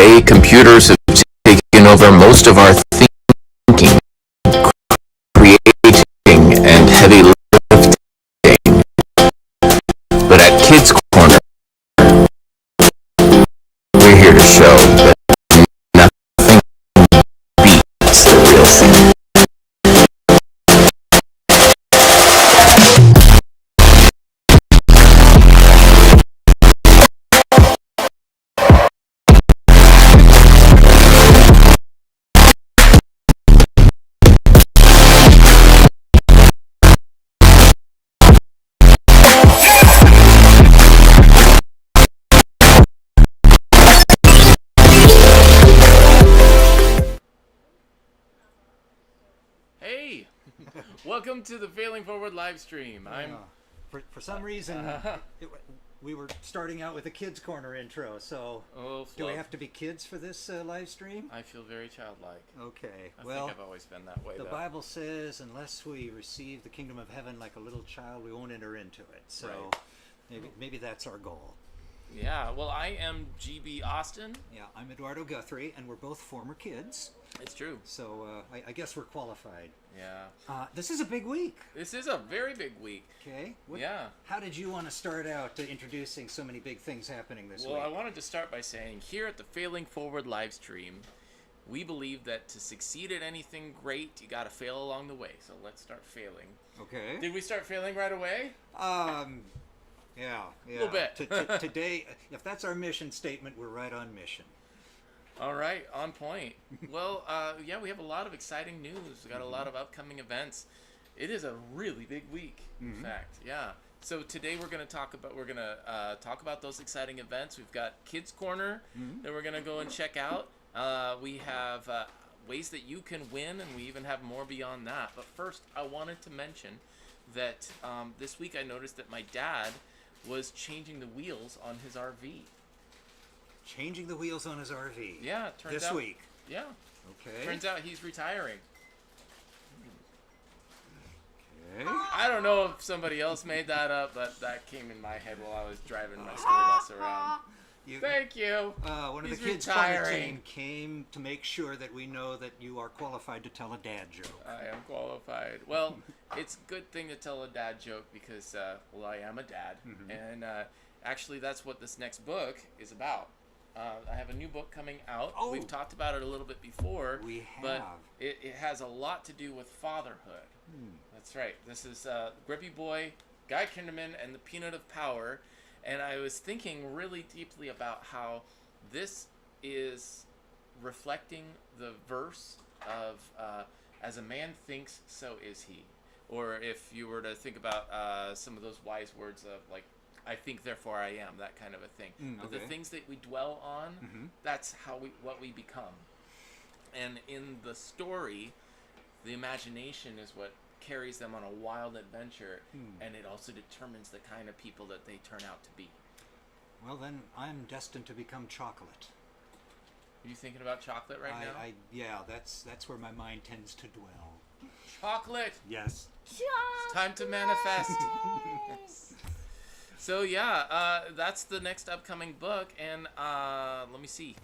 Today, computers have taken over most of our thinking, creating, and heavy lifting. But at Kidz Korner, we're here to show that nothing beats the real thing. Hey, welcome to the Failing Forward live stream. For some reason, we were starting out with a Kidz Korner intro, so do we have to be kids for this live stream? I feel very childlike. Okay, I think I've always been that way. The Bible says, unless we receive the kingdom of heaven like a little child, we won't enter into it. So maybe that's our goal. Yeah, well, I am GB Austin. Yeah, I'm Eduardo Guthrie, and we're both former kids. It's true. So I guess we're qualified. Yeah. This is a big week. This is a very big week. Okay. Yeah. How did you want to start out introducing so many big things happening this week? Well, I wanted to start by saying here at the Failing Forward live stream, we believe that to succeed at anything great, you got to fail along the way. So let's start failing. Okay. Did we start failing right away? Yeah. A little bit. Today, if that's our mission statement, we're right on mission. All right, on point. Well, we have a lot of exciting news. We got a lot of upcoming events. It is a really big week, in fact. Yeah. So today we're going to talk about those exciting events. We've got Kidz Korner that we're going to go and check out. We have ways that you can win, and we even have more beyond that. But first, I wanted to mention that this week I noticed that my dad was changing the wheels on his RV. Changing the wheels on his RV. Yeah, turns out. This week. Yeah. Okay. Turns out he's retiring. Okay. I don't know if somebody else made that up, but that came in my head while I was driving my school bus around. Thank you. One of He's the Kidz retiring. Korner team came to make sure that we know that you are qualified to tell a dad joke. I am qualified. Well, it's a good thing to tell a dad joke because, I am a dad. And actually, that's what this next book is about. I have a new book coming out. Oh. We've talked about it a little bit before. We have. But it has a lot to do with fatherhood. That's right. This is Grippy Boy, Guy Kinderman, and the Peanut of Power. And I was thinking really deeply about how this is reflecting the verse of as a man thinks, so is he. Or if you were to think about some of those wise words of like, I think, therefore I am, that kind of a thing. But the things that we dwell on, that's what we become. And in the story, the imagination is what carries them on a wild adventure, and it also determines the kind of people that they turn out to be. Well, then I'm destined to become chocolate. Are you thinking about chocolate right now? Yeah, that's where my mind tends to dwell. Chocolate! Yes. It's time to manifest. So that's the next upcoming book, and let me see.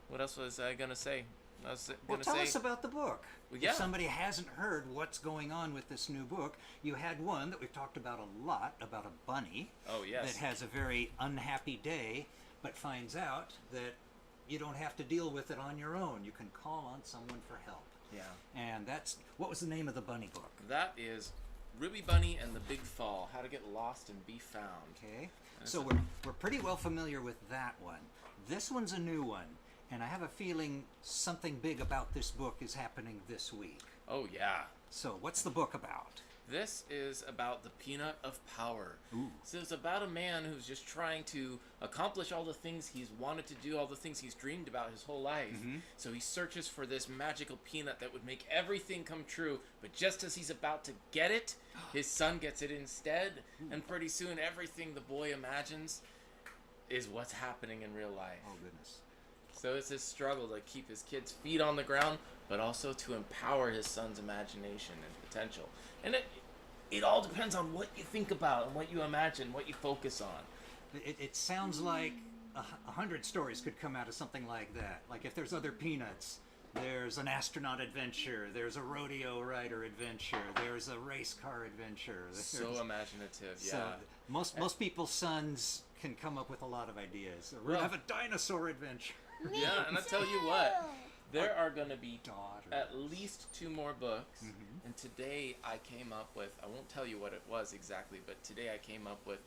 What else was I gonna say? Tell us about the book. Well, yeah. If somebody hasn't heard what's going on with this new book, you had one that we've talked about a lot, about a bunny. Oh, yes. That has a very unhappy day, but finds out that you don't have to deal with it on your own. You can call on someone for help. Yeah. And what was the name of the bunny book? That is Ruby Bunny and the Big Fall, How to Get Lost and Be Found. Okay. So we're pretty well familiar with that one. This one's a new one. And I have a feeling something big about this book is happening this week. Oh, yeah. So, what's the book about? This is about the Peanut of Power. Ooh. So it's about a man who's just trying to accomplish all the things he's wanted to do, all the things he's dreamed about his whole life. So he searches for this magical peanut that would make everything come true. But just as he's about to get it, his son gets it instead. And pretty soon, everything the boy imagines is what's happening in real life. Oh, goodness. So it's his struggle to keep his kid's feet on the ground, but also to empower his son's imagination and potential. And it all depends on what you think about and what you imagine, what you focus on. It sounds like 100 stories could come out of something like that. Like if there's other Peanuts, there's an astronaut adventure, there's a rodeo rider adventure, there's a race car adventure. So imaginative, yeah. So most people's sons can come up with a lot of ideas. We're gonna have a dinosaur adventure. Yeah, and I'll tell you what, there are going to be Daughters. at least 2 more books. And today I came up with, I won't tell you what it was exactly, but today I came up with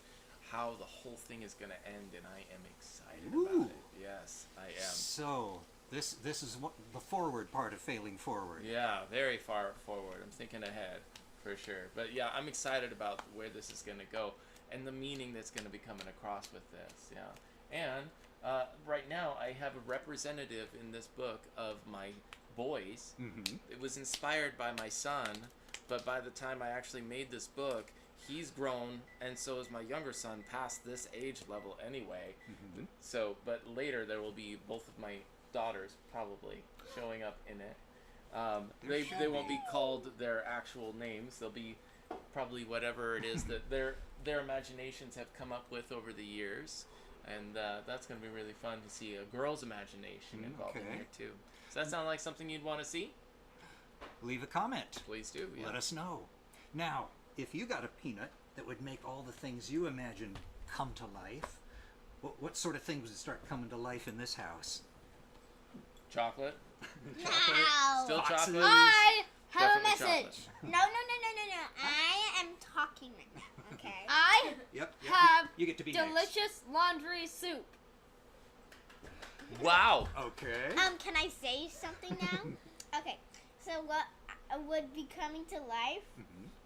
how the whole thing is going to end, and I am excited about it. Yes, I am. So this is what the forward part of failing forward. Yeah, very far forward. I'm thinking ahead for sure. But yeah, I'm excited about where this is going to go and the meaning that's going to be coming across with this. Yeah. And right now I have a representative in this book of my boys. It was inspired by my son, but by the time I actually made this book, he's grown, and so is my younger son, past this age level anyway. So, but later there will be both of my daughters probably showing up in it. They won't be called their actual names. They'll be probably whatever it is that their imaginations have come up with over the years, and that's going to be really fun to see a girl's imagination involved in here too. Does that sound like something you'd want to see? Leave a comment. Please do. Yeah. Let us know. Now, if you got a peanut that would make all the things you imagined come to life, what sort of things would start coming to life in this house? Chocolate. No. Still Foxes. chocolate. I have a Definitely message. No. I am talking right now. Okay. I Yep. have you get to be next. delicious laundry soup. Wow. Okay. Can I say something now? Okay. So what would be coming to life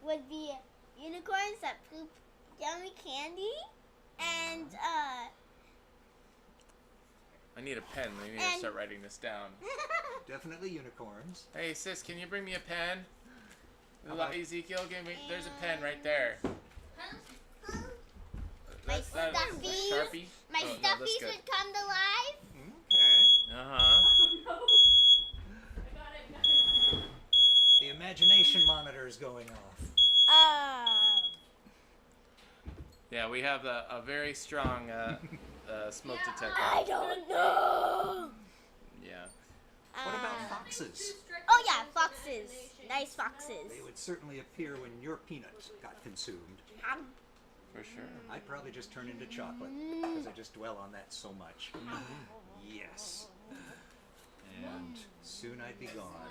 would be unicorns that poop yummy candy, and I need a pen. I need to start writing this down. Definitely unicorns. Hey sis, can you bring me a pen? about- Ezekiel, there's a pen right there. My That's not a stuffies. Sharpie? My Oh, no, that's stuffies good. would come to life. Okay. Uh-huh. The imagination monitor is going off. Yeah, we have a very strong smoke detector. I don't know. Yeah. What about foxes? Oh yeah, foxes. Nice foxes. They would certainly appear when your peanut got consumed. For sure. I'd probably just turn into chocolate because I just dwell on that so much. Yes. And soon I'd be gone.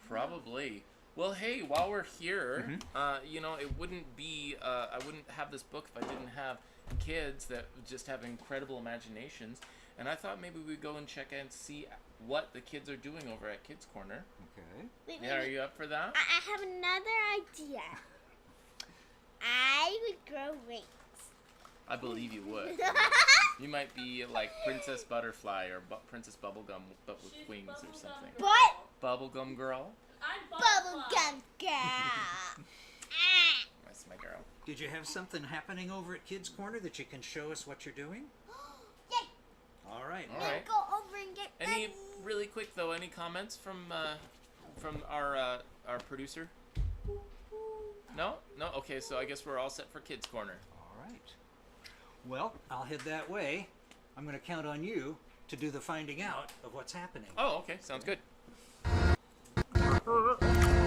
Probably. Well, hey, while we're here, it wouldn't be, I wouldn't have this book if I didn't have kids that just have incredible imaginations. And I thought maybe we'd go and check and see what the kids are doing over at Kids Corner. Okay. Wait, Yeah, are you up for that? I have another idea. I would grow wings. I believe you would. You might be like Princess Butterfly or Princess Bubblegum, but with wings or something. What? Bubblegum Girl? Bubblegum girl. That's my girl. Did you have something happening over at Kids Corner that you can show us what you're doing? Yay! All right. All right. Go over and get Any ready. really quick though? Any comments from our producer? No. Okay, so I guess we're all set for Kids Corner. All right. Well, I'll head that way. I'm going to count on you to do the finding out of what's happening. Oh, okay, sounds good.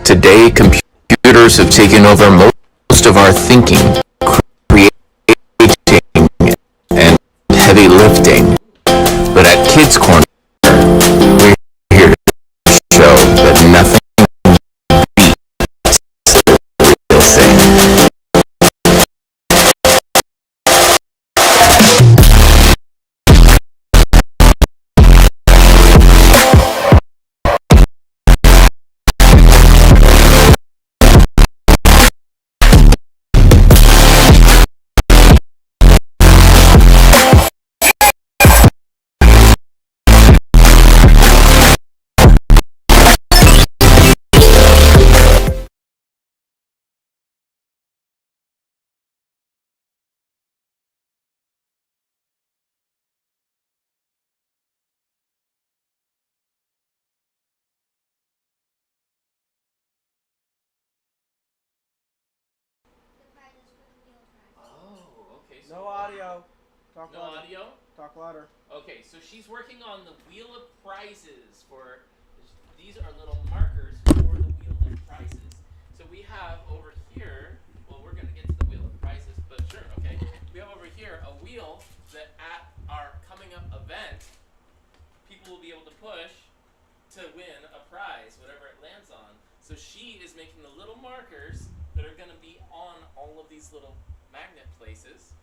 Today, computers have taken over most of our thinking, creating, and heavy lifting. But at Kids Corner, we're here to show that nothing beats the real thing. Oh, okay. So No audio. Talk no louder. audio? Talk louder. Okay, so she's working on the Wheel of Prizes for. These are little markers for the Wheel of Prizes. So we have over here. Well, we're gonna get to the Wheel of Prizes, but sure, okay. We have over here a wheel that at our coming up event, people will be able to push to win a prize, whatever it lands on. So she is making the little markers that are gonna be on all of these little magnet places,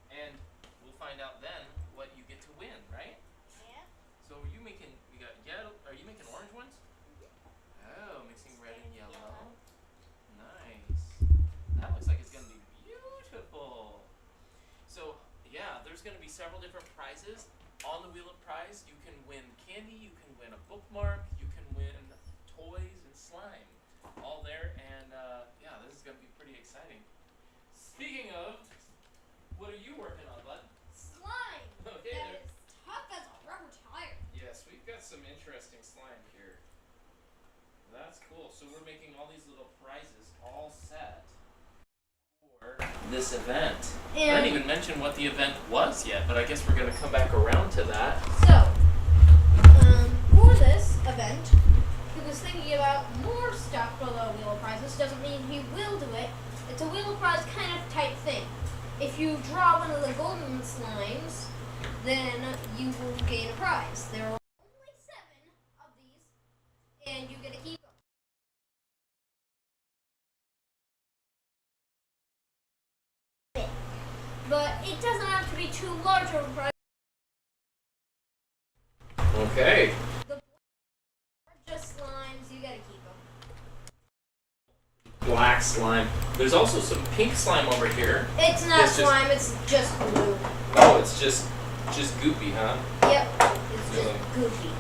and we'll find out then what you get to win, right? Yeah. So are you making, we got yellow, are you making orange ones? Oh, mixing red and yellow. Nice. That looks like it's gonna be beautiful. So yeah, there's gonna be several different prizes on the Wheel of Prize. You can win candy, you can win a bookmark, you can win toys and slime. All there, and yeah, this is gonna be pretty exciting. Speaking of, what are you working on, bud? Slime. Okay. That is tough as a rubber tire. Yes, we've got some interesting slime here. That's cool. So we're making all these little prizes all set for this event. I didn't even mention what the event was yet, but I guess we're gonna come back around to that. So, for this event, he was thinking about more stuff for the Wheel of Prizes. Doesn't mean he will do it. It's a Wheel of Prize kind of type thing. If you draw one of the golden slimes, then you will gain a prize. There are only 7 of these, and you get to keep them. But it doesn't have to be too large of a prize. Okay. The just slimes, you gotta keep them. Black slime. There's also some pink slime over here. It's not It's just- slime, it's just glue. Oh, it's just goopy, huh? Yep, it's just Really? goofy.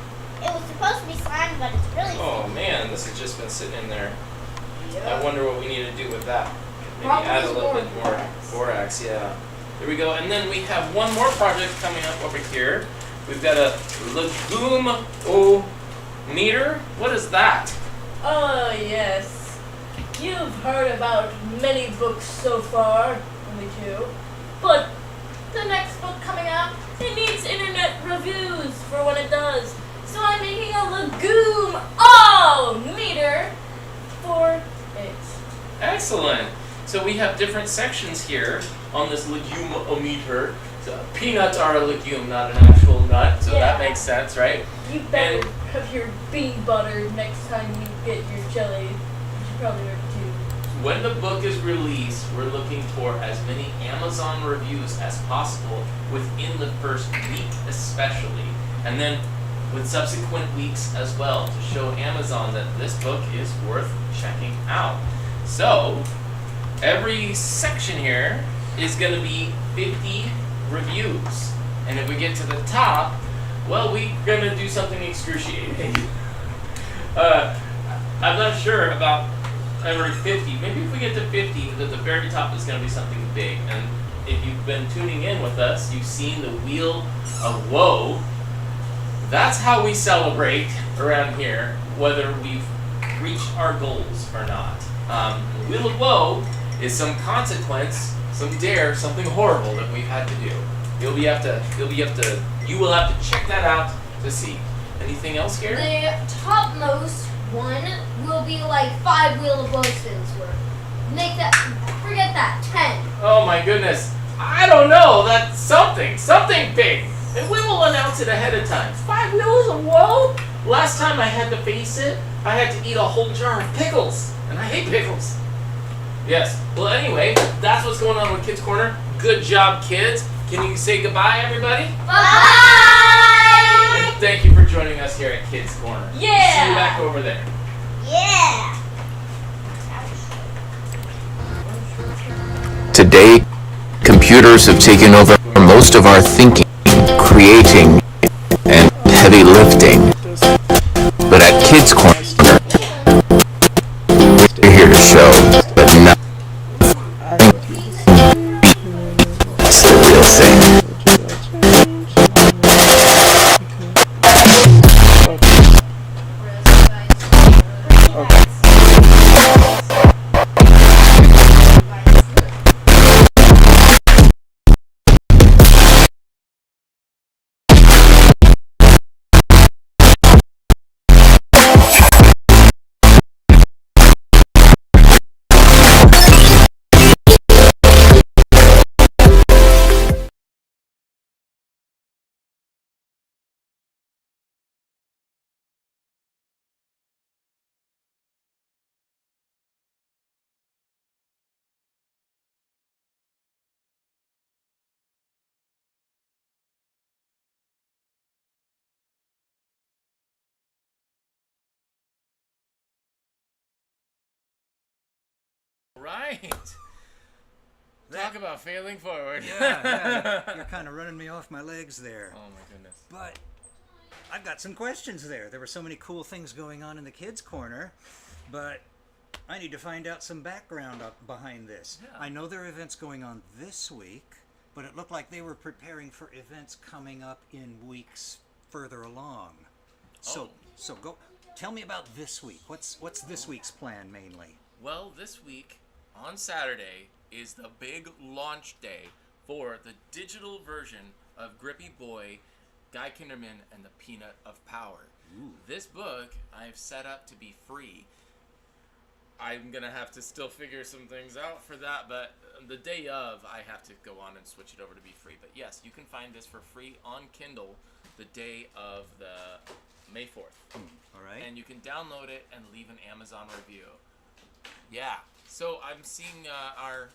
It was supposed to be slime, but it's really Oh man, this has just been sitting in there. I Yep. wonder what we need to do with that. Maybe Probably add a some little bit more borax. borax, yeah. There we go. And then we have one more project coming up over here. We've got a legume-o-meter. What is that? Oh, yes. You've heard about many books so far, me too. But the next book coming out, it needs internet reviews for when it does. So I'm making a legume-o-meter for it. Excellent. So we have different sections here on this legume-o-meter. So peanuts are a legume, not an actual nut, so that Yeah. makes sense, right? You better And- have your bean butter next time you get your chili. You should probably do it too. When the book is released, we're looking for as many Amazon reviews as possible within the first week especially, and then with subsequent weeks as well to show Amazon that this book is worth checking out. So, every section here is going to be 50 reviews, and if we get to the top, well, we're going to do something excruciating. I'm not sure about every 50. Maybe if we get to 50, at the very top is going to be something big. And if you've been tuning in with us, you've seen the Wheel of Woe. That's how we celebrate around here, whether we've reached our goals or not. The Wheel of Woe is some consequence, some dare, something horrible that we've had to do. You will have to check that out to see. Anything else, Gary? The topmost one will be like 5 Wheel of Woe spins worth. Make that, forget that, 10. Oh my goodness. I don't know. That's something big. And we will announce it ahead of time. 5 Wheels of Woe? Last time I had to face it, I had to eat a whole jar of pickles. And I hate pickles. Yes. Well, anyway, that's what's going on with Kidz Korner. Good job, kids. Can you say goodbye, everybody? Bye! And thank you for joining us here at Kidz Korner. Yeah! See you back over there. Yeah. Today, computers have taken over most of our thinking, creating, and heavy lifting. But at Kidz Korner, we're here to show that nothing beats the real thing. Right. Talk about failing forward. Yeah, you're kind of running me off my legs there. Oh my goodness. But I've got some questions there. There were so many cool things going on in the kids' corner, but I need to find out some background up behind this. Yeah. I know there are events going on this week, but it looked like they were preparing for events coming up in weeks further along. So go tell me about this week. What's this week's plan mainly? Well, this week on Saturday is the big launch day for the digital version of Grippy Boy, Guy Kinderman, and the Peanut of Power. Ooh. This book I've set up to be free. I'm gonna have to still figure some things out for that, but the day of I have to go on and switch it over to be free. But yes, you can find this for free on Kindle the day of the May 4th. All right. And you can download it and leave an Amazon review. Yeah. So I'm seeing our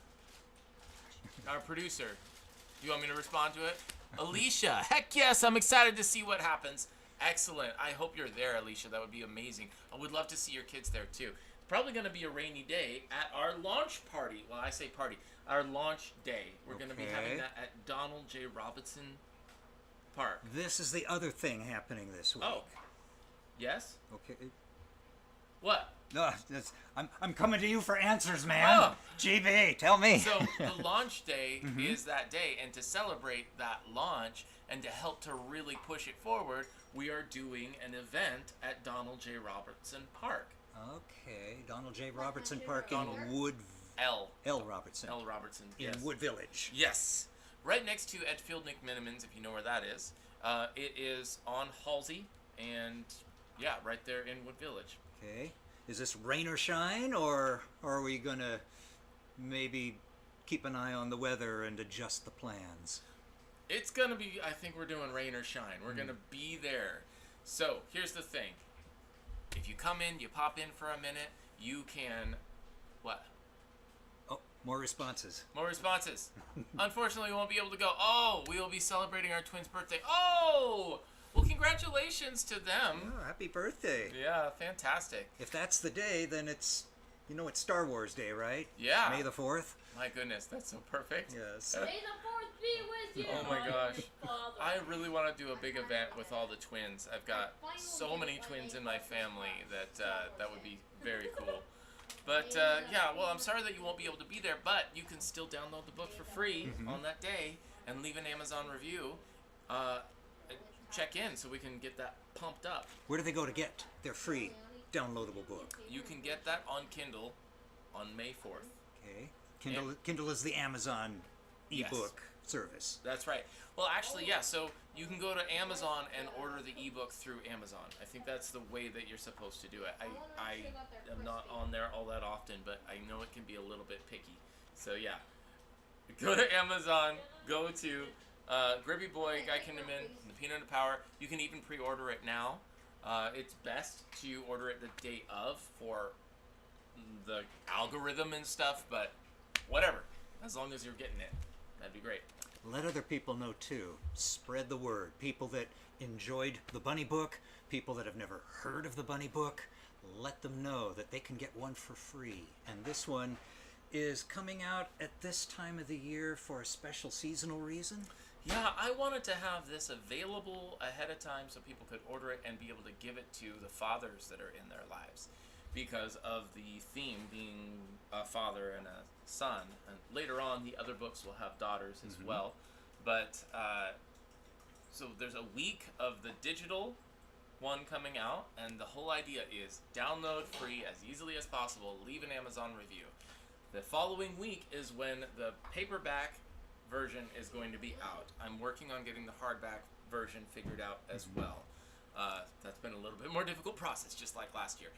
producer. You want me to respond to it? Alicia, heck yes, I'm excited to see what happens. Excellent. I hope you're there, Alicia. That would be amazing. I would love to see your kids there too. It's probably going to be a rainy day at our launch party. Well, I say party. Our launch day. We're going to be having that at Donald J. Robinson Park. This is the other thing happening this week. Oh. Yes? Okay. What? No, I'm coming to you for answers, man. Oh. GB, tell me. So the launch day is that day, and to celebrate that launch and to help to really push it forward, we are doing an event at Donald J. Robertson Park. Okay, Donald J. Robertson Park Donald in Wood. L. Robertson. L. Robertson. In Yes. Wood Village. Yes. Right next to Edfield McMinimans, if you know where that is. It is on Halsey, and yeah, right there in Wood Village. Okay. Is this rain or shine, or are we gonna maybe keep an eye on the weather and adjust the plans? It's gonna be, I think we're doing rain or shine. We're gonna be there. So here's the thing. If you come in, you pop in for a minute, you can, what? Oh, more responses. More responses. Unfortunately, we won't be able to go. Oh, we will be celebrating our twins' birthday. Oh, well, congratulations to them. Oh, happy birthday. Yeah, fantastic. If that's the day, then it's Star Wars Day, right? Yeah. May the 4th. My goodness, that's so perfect. Yes. May the 4th be with you. Oh my gosh. Father. I really want to do a big event with all the twins. I've got so many twins in my family that would be very cool. But yeah, well, I'm sorry that you won't be able to be there, but you can still download the book for free on that day and leave an Amazon review. Check in so we can get that pumped up. Where do they go to get their free downloadable book? You can get that on Kindle on May 4th. Okay. Kindle is the Amazon Yes. ebook service. That's right. Well, actually, yeah. So you can go to Amazon and order the ebook through Amazon. I think that's the way that you're supposed to do it. I am not on there all that often, but I know it can be a little bit picky. So yeah, go to Amazon. Go to Grippy Boy, Guy Kinderman, and the Peanut of Power. You can even pre-order it now. It's best to order it the day of for the algorithm and stuff, but whatever. As long as you're getting it, that'd be great. Let other people know too. Spread the word. People that enjoyed the Bunny book, people that have never heard of the Bunny book, let them know that they can get one for free. And this one is coming out at this time of the year for a special seasonal reason. Yeah, I wanted to have this available ahead of time so people could order it and be able to give it to the fathers that are in their lives, because of the theme being a father and a son. And later on, the other books will have daughters as well. But so there's a week of the digital one coming out, and the whole idea is download free as easily as possible, leave an Amazon review. The following week is when the paperback version is going to be out. I'm working on getting the hardback version figured out as well. That's been a little bit more difficult process, just like last year.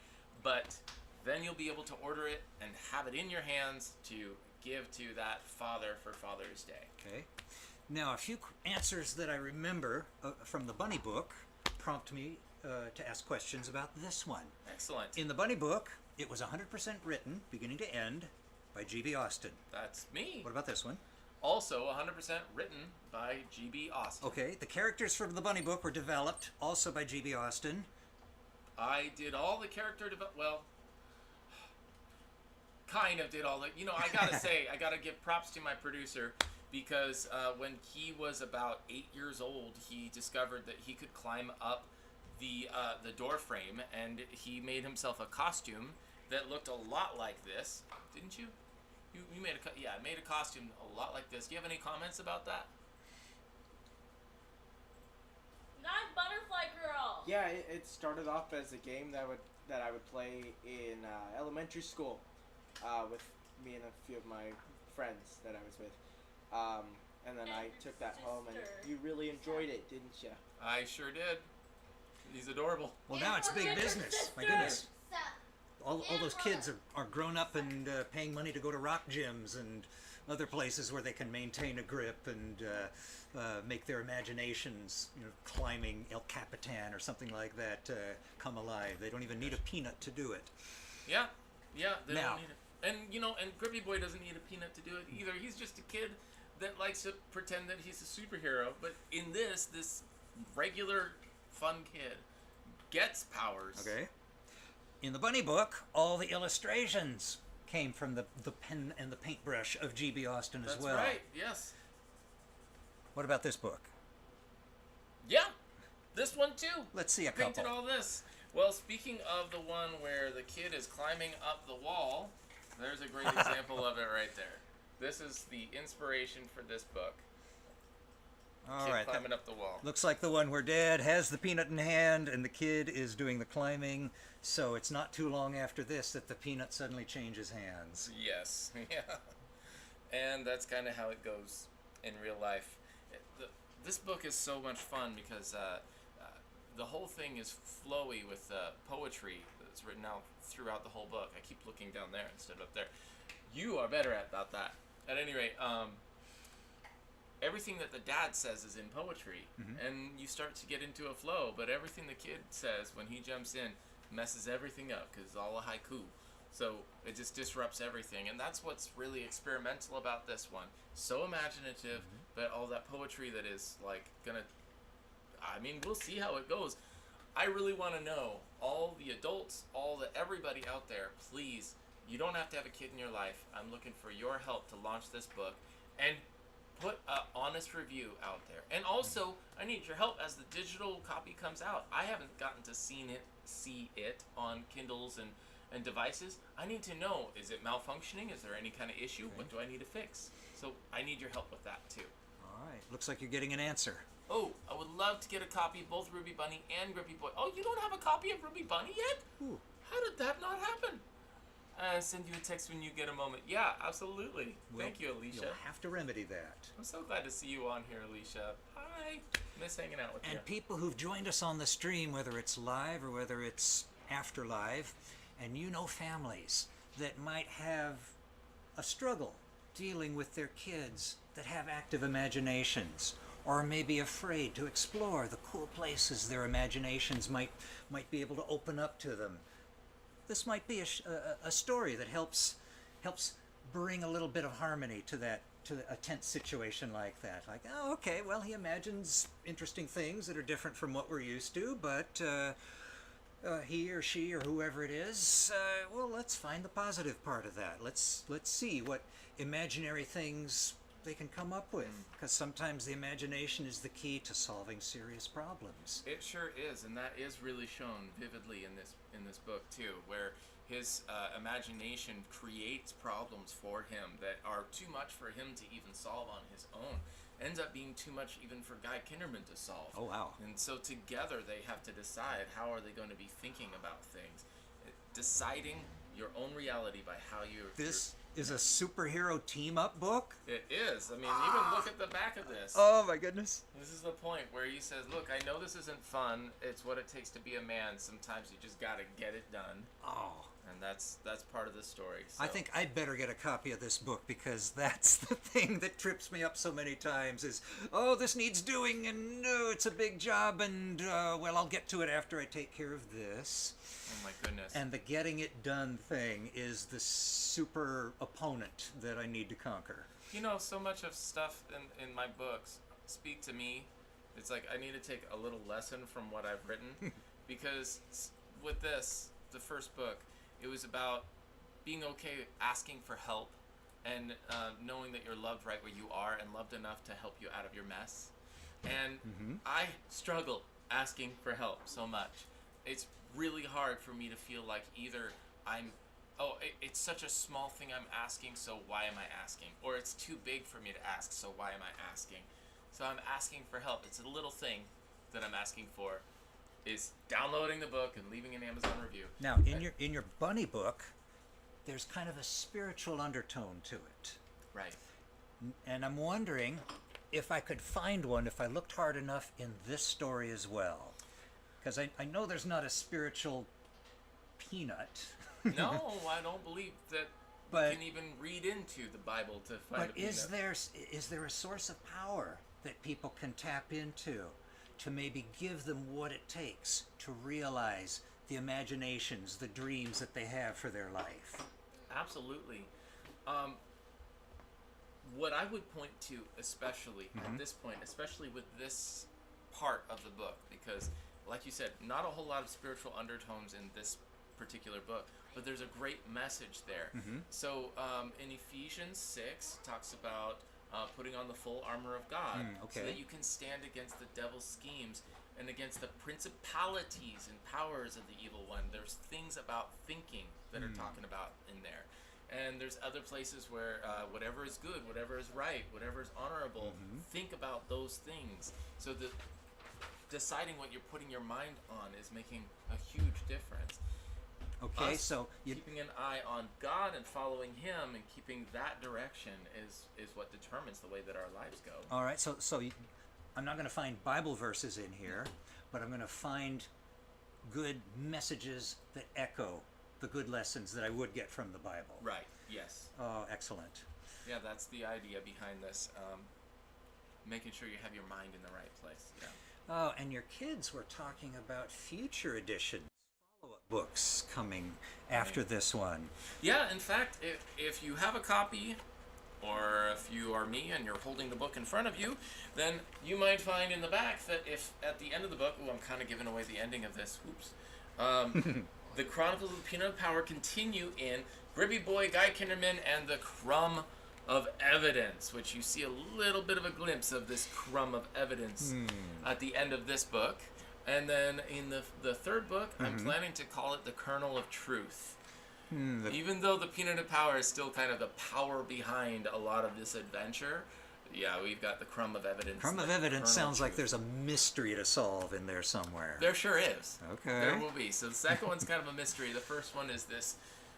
But then you'll be able to order it and have it in your hands to give to that father for Father's Day. Okay. Now, a few answers that I remember from the Bunny book prompt me to ask questions about this one. Excellent. In the Bunny book, it was 100% written, beginning to end, by G.B. Austin. That's me. What about this one? Also 100% written by G.B. Austin. Okay, the characters from the Bunny book were developed also by G.B. Austin. I did all the character well, kind of did all the. I gotta say, I gotta give props to my producer because when he was about 8 years old, he discovered that he could climb up the door frame, and he made himself a costume that looked a lot like this. Didn't you? You made made a costume a lot like this. Do you have any comments about that? I'm Butterfly Girl. Yeah, it started off as a game that I would play in elementary school with me and a few of my friends that I was with. And then I took that home, and you really enjoyed it, didn't you? I sure did. He's adorable. Well, now it's big business. My goodness. All those kids are grown up and paying money to go to rock gyms and other places where they can maintain a grip and make their imaginations, climbing El Capitan or something like that, come alive. They don't even need a peanut to do it. Yeah, they don't need it. And Grippy Boy doesn't need a peanut to do it either. He's just a kid that likes to pretend that he's a superhero. But in this regular fun kid gets powers. Okay. In the Bunny book, all the illustrations came from the pen and the paintbrush of G.B. Austin as well. That's right, yes. What about this book? Yeah, this one too. Let's see a I painted couple. all this. Well, speaking of the one where the kid is climbing up the wall, there's a great example of it right there. This is the inspiration for this book. All Kid right, climbing up the wall. looks like the one where Dad has the peanut in hand and the kid is doing the climbing. So it's not too long after this that the peanut suddenly changes hands. Yes, yeah. And that's kind of how it goes in real life. This book is so much fun because the whole thing is flowy with poetry that's written out throughout the whole book. I keep looking down there instead of up there. You are better about that. At any rate, everything that the dad says is in poetry, and you start to get into a flow, but everything the kid says when he jumps in messes everything up because it's all a haiku. So it just disrupts everything, and that's what's really experimental about this one. So imaginative, but all that poetry that is we'll see how it goes. I really want to know, all the adults, everybody out there, please, you don't have to have a kid in your life. I'm looking for your help to launch this book, and put an honest review out there. And also, I need your help as the digital copy comes out. I haven't gotten to see it on Kindles and devices. I need to know, is it malfunctioning? Is there any kind of issue? What do I need to fix? So I need your help with that too. All right, looks like you're getting an answer. Oh, I would love to get a copy of both Ruby Bunny and Grippy Boy. Oh, you don't have a copy of Ruby Bunny yet? Ooh. How did that not happen? Send you a text when you get a moment. Yeah, absolutely. Thank you, Alicia. You'll have to remedy that. I'm so glad to see you on here, Alicia. Hi. Miss hanging out with you. And people who've joined us on the stream, whether it's live or whether it's after live, and families that might have a struggle dealing with their kids that have active imaginations, or may be afraid to explore the cool places their imaginations might be able to open up to them. This might be a story that helps bring a little bit of harmony to a tense situation like that. Like, oh, okay, well, he imagines interesting things that are different from what we're used to, but he or she or whoever it is, well, let's find the positive part of that. Let's see what imaginary things they can come up with, because sometimes the imagination is the key to solving serious problems. It sure is, and that is really shown vividly in this book too, where his imagination creates problems for him that are too much for him to even solve on his own. Ends up being too much even for Guy Kinderman to solve. Oh, wow. And so together they have to decide, how are they going to be thinking about things? Deciding your own reality by how This is a superhero team-up book? It is. I mean, even look at the back of this. Oh, my goodness. This is the point where he says, look, I know this isn't fun. It's what it takes to be a man. Sometimes you just got to get it done. Oh. And that's part of the story. So. I think I'd better get a copy of this book, because that's the thing that trips me up so many times is, oh, this needs doing, and no, it's a big job, and, well, I'll get to it after I take care of this. Oh, my goodness. And the getting it done thing is the super opponent that I need to conquer. You know, so much of stuff in my books speak to me. It's like I need to take a little lesson from what I've written, because with this, the first book, it was about being okay asking for help and knowing that you're loved right where you are and loved enough to help you out of your mess. And I struggle asking for help so much. It's really hard for me to feel like either it's such a small thing I'm asking, so why am I asking? Or it's too big for me to ask, so why am I asking? So I'm asking for help. It's a little thing that I'm asking for, is downloading the book and leaving an Amazon review. Now, in your bunny book, there's kind of a spiritual undertone to it. Right. And I'm wondering if I could find one if I looked hard enough in this story as well. Because I know there's not a spiritual peanut. No, I don't believe that you can even read into the Bible to find a peanut. But is there a source of power that people can tap into to maybe give them what it takes to realize the imaginations, the dreams that they have for their life? Absolutely. What I would point to, especially at this point, especially with this part of the book, because, like you said, not a whole lot of spiritual undertones in this particular book, but there's a great message there. So in Ephesians 6, talks about putting on the full armor of God, so that you can stand against the devil's schemes and against the principalities and powers of the evil one. There's things about thinking that are talking about in there. And there's other places where whatever is good, whatever is right, whatever is honorable, think about those things. So that deciding what you're putting your mind on is making a huge difference. Okay, so keeping an eye on God and following Him and keeping that direction is what determines the way that our lives go. All right, so I'm not going to find Bible verses in here, but I'm going to find good messages that echo the good lessons that I would get from the Bible. Right, yes. Oh, excellent. Yeah, that's the idea behind this. Making sure you have your mind in the right place. Yeah. Oh, and your kids were talking about future editions, follow-up books coming after this one. Yeah, in fact, if you have a copy, or if you are me and you're holding the book in front of you, then you might find in the back that if at the end of the book, I'm kind of giving away the ending of this, the Chronicles of the Peanut of Power continue in Gribby Boy, Guy Kinderman, and the Crumb of Evidence, which you see a little bit of a glimpse of this crumb of evidence at the end of this book. And then in the third book, I'm planning to call it the Kernel of Truth. Even though the Peanut of Power is still kind of the power behind a lot of this adventure, yeah, we've got the Crumb of Evidence. Crumb of Evidence sounds like there's a mystery to solve in there somewhere. There sure is. Okay. There will be. So the second one's kind of a mystery. The first one is this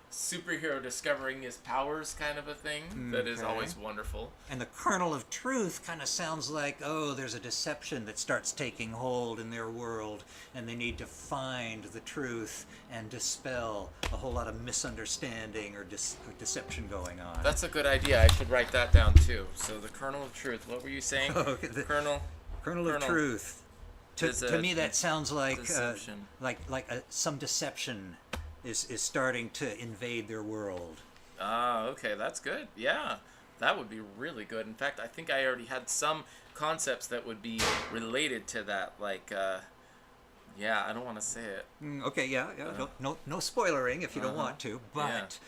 superhero discovering his powers kind of a thing that is always wonderful. And the Kernel of Truth kind of sounds like, there's a deception that starts taking hold in their world, and they need to find the truth and dispel a whole lot of misunderstanding or deception going on. That's a good idea. I should write that down too. So the Kernel of Truth. What were you saying? The Kernel of Truth. To me, that sounds like some deception is starting to invade their world. Okay, that's good. Yeah, that would be really good. In fact, I think I already had some concepts that would be related to that. Like, I don't want to say it. Okay, no spoilering if you don't want to. But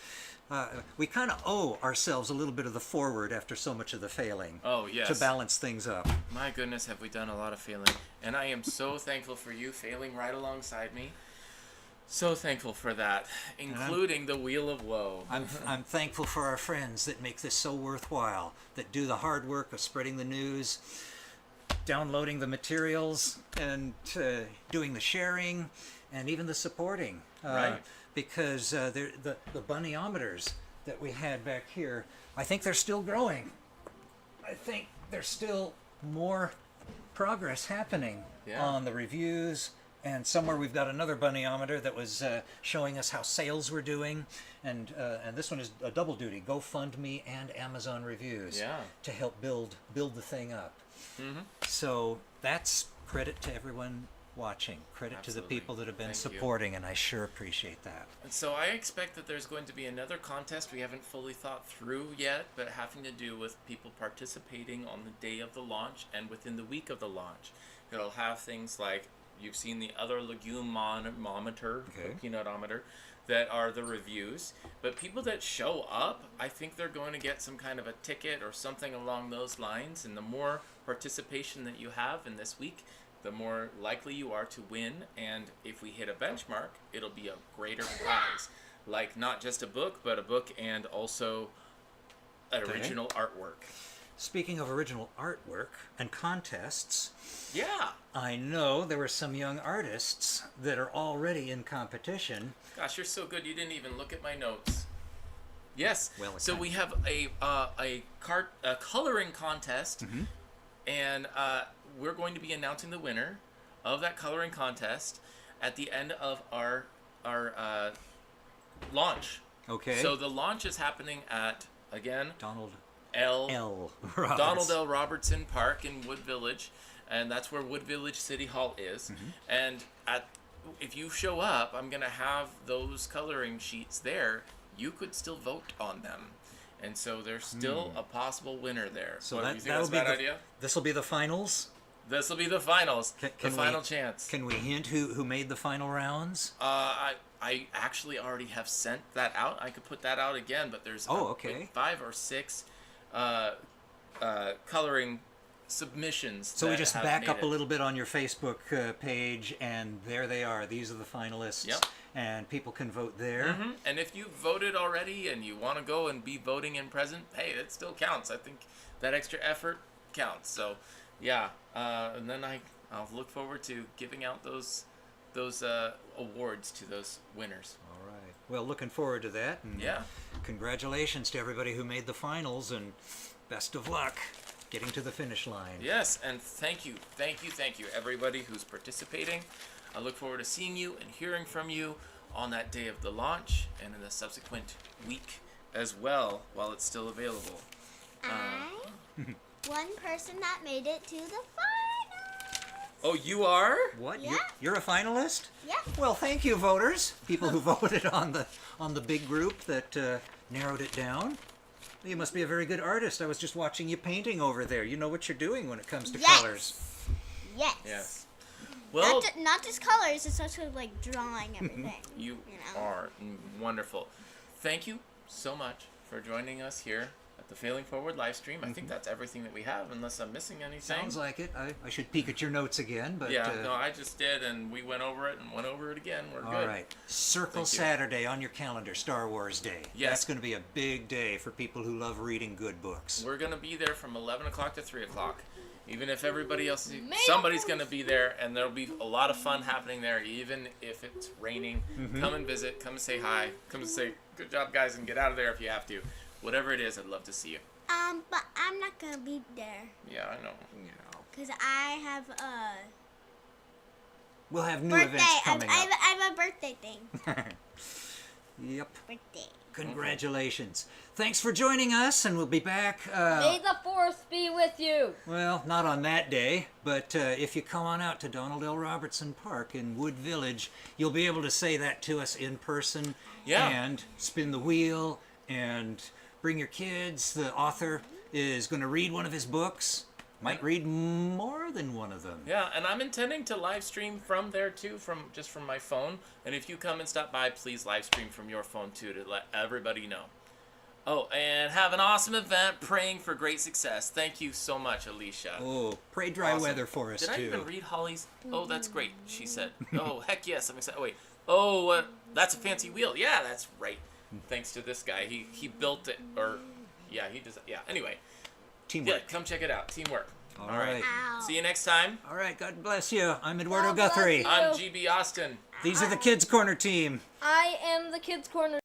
we kind of owe ourselves a little bit of the forward after so much of the failing. Oh, yes. To balance things up. My goodness, have we done a lot of failing. And I am so thankful for you failing right alongside me. So thankful for that, including the Wheel of Woe. I'm thankful for our friends that make this so worthwhile, that do the hard work of spreading the news, downloading the materials, and doing the sharing, and even the supporting. Right. Because the bunny-ometers that we had back here, I think they're still growing. I think there's still more progress happening on the reviews. And somewhere we've got another bunny-ometer that was showing us how sales were doing. And this one is a double duty, GoFundMe and Amazon reviews to help build the thing up. So that's credit to everyone watching. Credit to the people that have been supporting, and I sure appreciate that. And so I expect that there's going to be another contest we haven't fully thought through yet, but having to do with people participating on the day of the launch and within the week of the launch. It'll have things like You've seen the other legumometer, Okay. peanutometer, that are the reviews. But people that show up, I think they're going to get some kind of a ticket or something along those lines. And the more participation that you have in this week, the more likely you are to win. And if we hit a benchmark, it'll be a greater prize. Like not just a book, but a book and also an original artwork. Speaking of original artwork and contests, Yeah. I know there were some young artists that are already in competition. Gosh, you're so good. You didn't even look at my notes. Yes. Well, So we have a coloring contest, and we're going to be announcing the winner of that coloring contest at the end of our launch. Okay. So the launch is happening at, again, Donald L. Roberts. Donald L. Robertson Park in Wood Village, and that's where Wood Village City Hall is. And if you show up, I'm going to have those coloring sheets there. You could still vote on them. And so there's still a possible winner there. So What, that, you think that's a bad idea? This will be the finals. This will be the finals. Can the final we- chance. Can we hint who made the final rounds? I actually already have sent that out. I could put that out again, but there's okay. 5 or 6 coloring submissions. So we that just have back made up it. a little bit on your Facebook page, and there they are. These are the finalists, Yep. and people can vote there. And if you voted already and you want to go and be voting in present, hey, it still counts. I think that extra effort counts. So, yeah. And then I'll look forward to giving out those awards to those winners. All right. Well, looking forward to that. And Yeah. Congratulations to everybody who made the finals, and best of luck getting to the finish line. Yes, and thank you, everybody who's participating. I look forward to seeing you and hearing from you on that day of the launch and in the subsequent week as well, while it's still available. One person that made it to the finals. Oh, you are? What? Yeah. You're a finalist? Yeah. Well, thank you, voters. People who voted on the big group that narrowed it down. You must be a very good artist. I was just watching you painting over there. You know what you're doing when it comes to colors. Yes. Yes. Well, Not just colors, it's also like drawing everything. you know. are wonderful. Thank you so much for joining us here at the Failing Forward live stream. I think that's everything that we have, unless I'm missing anything. Sounds like it. I should peek at your notes again, but Yeah, no, I just did, and we went over it and went over it again. We're all good. right. Circle Thank you. Saturday on your calendar, Star Wars Day. Yes. That's going to be a big day for people who love reading good books. We're going to be there from 11 o'clock to 3 o'clock. Even if everybody else, somebody's going to be there, and there'll be a lot of fun happening there, even if it's raining. Come and visit, come and say hi, come and say, good job, guys, and get out of there if you have to. Whatever it is, I'd love to see you. But I'm not gonna be there Yeah, I know. because I have a We'll have new birthday. events coming I have a birthday thing. up. Yep. Birthday. Congratulations. Thanks for joining us, and we'll be back. May the 4th be with you. Well, not on that day, but if you come on out to Donald L. Robertson Park in Wood Village, you'll be able to say that to us in person. Yeah. And spin the wheel and bring your kids. The author is going to read one of his books. Might read more than one of them. Yeah, and I'm intending to live stream from there too, from my phone. And if you come and stop by, please live stream from your phone too, to let everybody know. Oh, and have an awesome event. Praying for great success. Thank you so much, Alicia. Oh, pray dry Awesome. weather for us, Did too. I even read Holly's? Oh, that's great, she said. Oh, heck yes, I'm excited. Oh, wait. Oh, that's a fancy wheel. Yeah, that's right. Thanks to this guy. He built it, or, yeah, he does. Yeah, anyway. Teamwork. Yeah, come check it out. Teamwork. All right. Ow. See you next time. All right, God bless you. I'm Eduardo God bless Guthrie. you. I'm GB Austin. These are the Kids Corner team. I am the Kids Corner